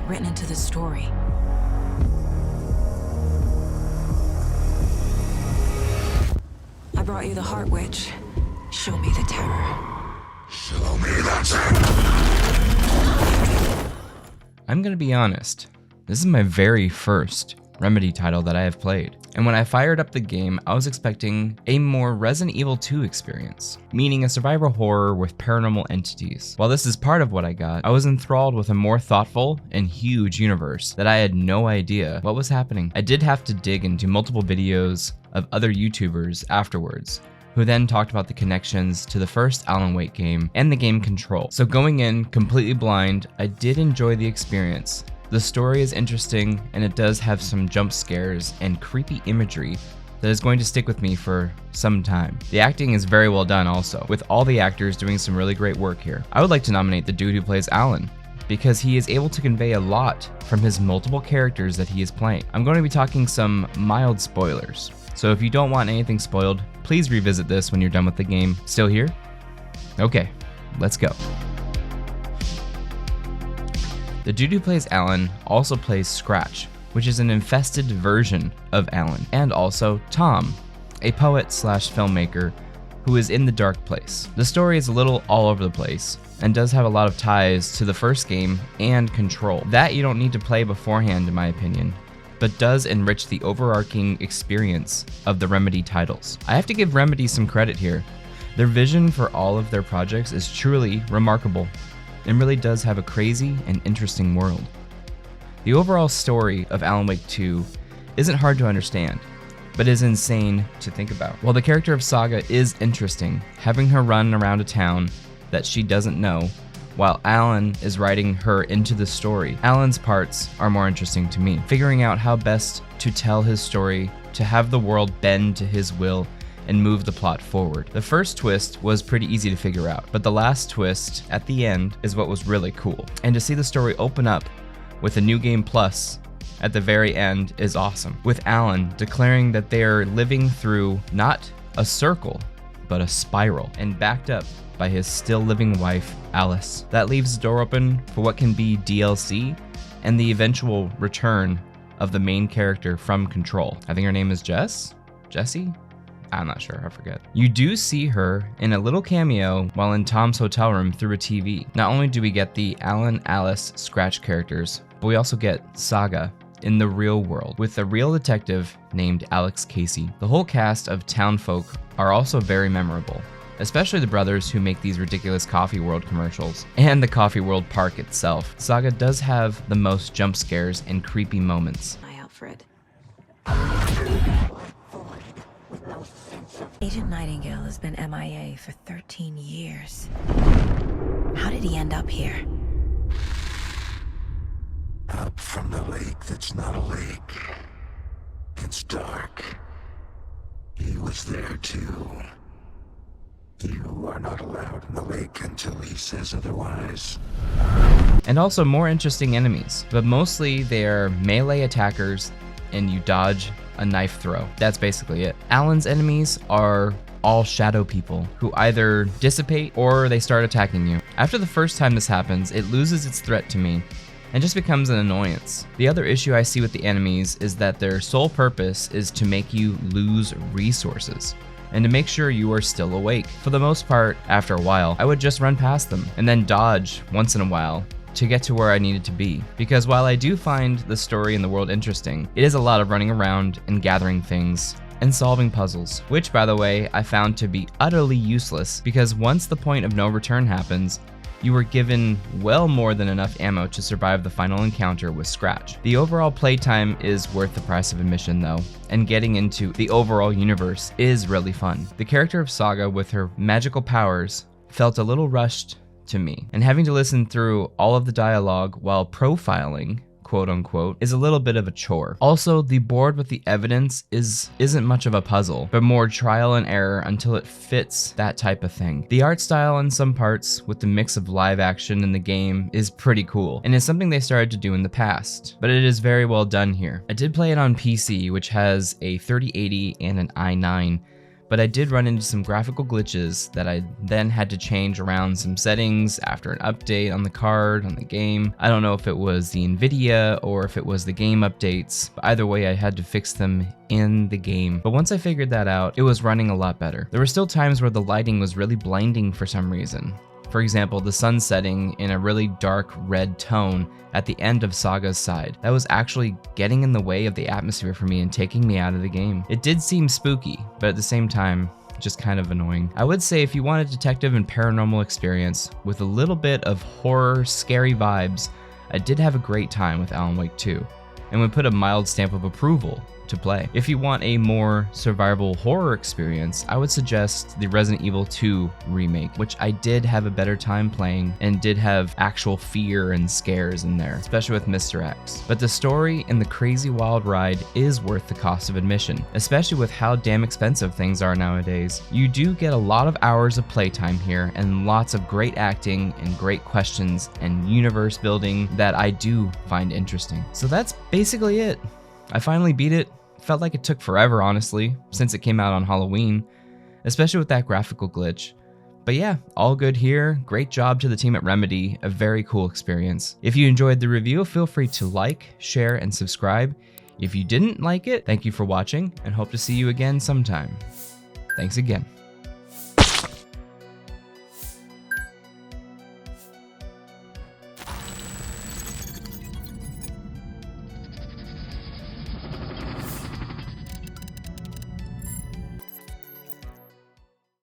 written into the story. I brought you the Heart Witch. Show me the terror. Show me the terror. I'm gonna be honest, this is my very first Remedy title that I have played. And when I fired up the game, I was expecting a more Resident Evil 2 experience, meaning a survival horror with paranormal entities. While this is part of what I got, I was enthralled with a more thoughtful and huge universe that I had no idea what was happening. I did have to dig into multiple videos of other YouTubers afterwards, who then talked about the connections to the first Alan Wake game and the game Control. So going in completely blind, I did enjoy the experience. The story is interesting, and it does have some jump scares and creepy imagery that is going to stick with me for some time. The acting is very well done also, with all the actors doing some really great work here. I would like to nominate the dude who plays Alan, because he is able to convey a lot from his multiple characters that he is playing. I'm going to be talking some mild spoilers, so if you don't want anything spoiled, please revisit this when you're done with the game. Still here? Okay, let's go. The dude who plays Alan also plays Scratch, which is an infested version of Alan, and also Tom, a poet slash filmmaker who is in the dark place. The story is a little all over the place and does have a lot of ties to the first game and Control. That you don't need to play beforehand, in my opinion, but does enrich the overarching experience of the Remedy titles. I have to give Remedy some credit here. Their vision for all of their projects is truly remarkable and really does have a crazy and interesting world. The overall story of Alan Wake 2 isn't hard to understand, but is insane to think about. While the character of Saga is interesting, having her run around a town that she doesn't know, while Alan is writing her into the story, Alan's parts are more interesting to me. Figuring out how best to tell his story, to have the world bend to his will, and move the plot forward. The first twist was pretty easy to figure out, but the last twist at the end is what was really cool. And to see the story open up with a new game plus at the very end is awesome, with Alan declaring that they are living through not a circle, but a spiral, and backed up by his still living wife, Alice. That leaves the door open for what can be DLC and the eventual return of the main character from Control. I think her name is Jessie? I'm not sure, I forget. You do see her in a little cameo while in Tom's hotel room through a TV. Not only do we get the Alan, Alice, Scratch characters, but we also get Saga in the real world with a real detective named Alex Casey. The whole cast of townfolk are also very memorable, especially the brothers who make these ridiculous Coffee World commercials, and the Coffee World park itself. Saga does have the most jump scares and creepy moments. Hi, Alfred. Agent Nightingale has been MIA for 13 years. How did he end up here? Up from the lake that's not a lake. It's dark. He was there too. You are not allowed in the lake until he says otherwise. And also more interesting enemies, but mostly they're melee attackers and you dodge a knife throw. That's basically it. Alan's enemies are all shadow people who either dissipate or they start attacking you. After the first time this happens, it loses its threat to me and just becomes an annoyance. The other issue I see with the enemies is that their sole purpose is to make you lose resources and to make sure you are still awake. For the most part, after a while, I would just run past them and then dodge once in a while to get to where I needed to be. Because while I do find the story and the world interesting, it is a lot of running around and gathering things and solving puzzles, which by the way, I found to be utterly useless because once the point of no return happens, you were given well more than enough ammo to survive the final encounter with Scratch. The overall playtime is worth the price of admission though, and getting into the overall universe is really fun. The character of Saga with her magical powers felt a little rushed to me, and having to listen through all of the dialogue while profiling, quote unquote, is a little bit of a chore. Also, the board with the evidence isn't much of a puzzle, but more trial and error until it fits that type of thing. The art style in some parts with the mix of live action in the game is pretty cool, and is something they started to do in the past, but it is very well done here. I did play it on PC, which has a 3080 and an i9, but I did run into some graphical glitches that I then had to change around some settings after an update on the card, on the game. I don't know if it was the Nvidia or if it was the game updates, but either way I had to fix them in the game. But once I figured that out, it was running a lot better. There were still times where the lighting was really blinding for some reason. For example, the sun setting in a really dark red tone at the end of Saga's side. That was actually getting in the way of the atmosphere for me and taking me out of the game. It did seem spooky, but at the same time, just kind of annoying. I would say if you want a detective and paranormal experience with a little bit of horror, scary vibes, I did have a great time with Alan Wake 2, and would put a mild stamp of approval to play. If you want a more survivable horror experience, I would suggest the Resident Evil 2 remake, which I did have a better time playing and did have actual fear and scares in there, especially with Mr. X. But the story and the crazy wild ride is worth the cost of admission, especially with how damn expensive things are nowadays. You do get a lot of hours of playtime here and lots of great acting and great questions and universe building that I do find interesting. So that's basically it. I finally beat it. Felt like it took forever, honestly, since it came out on Halloween, especially with that graphical glitch. But yeah, all good here. Great job to the team at Remedy. A very cool experience. If you enjoyed the review, feel free to like, share, and subscribe. If you didn't like it, thank you for watching and hope to see you again sometime. Thanks again.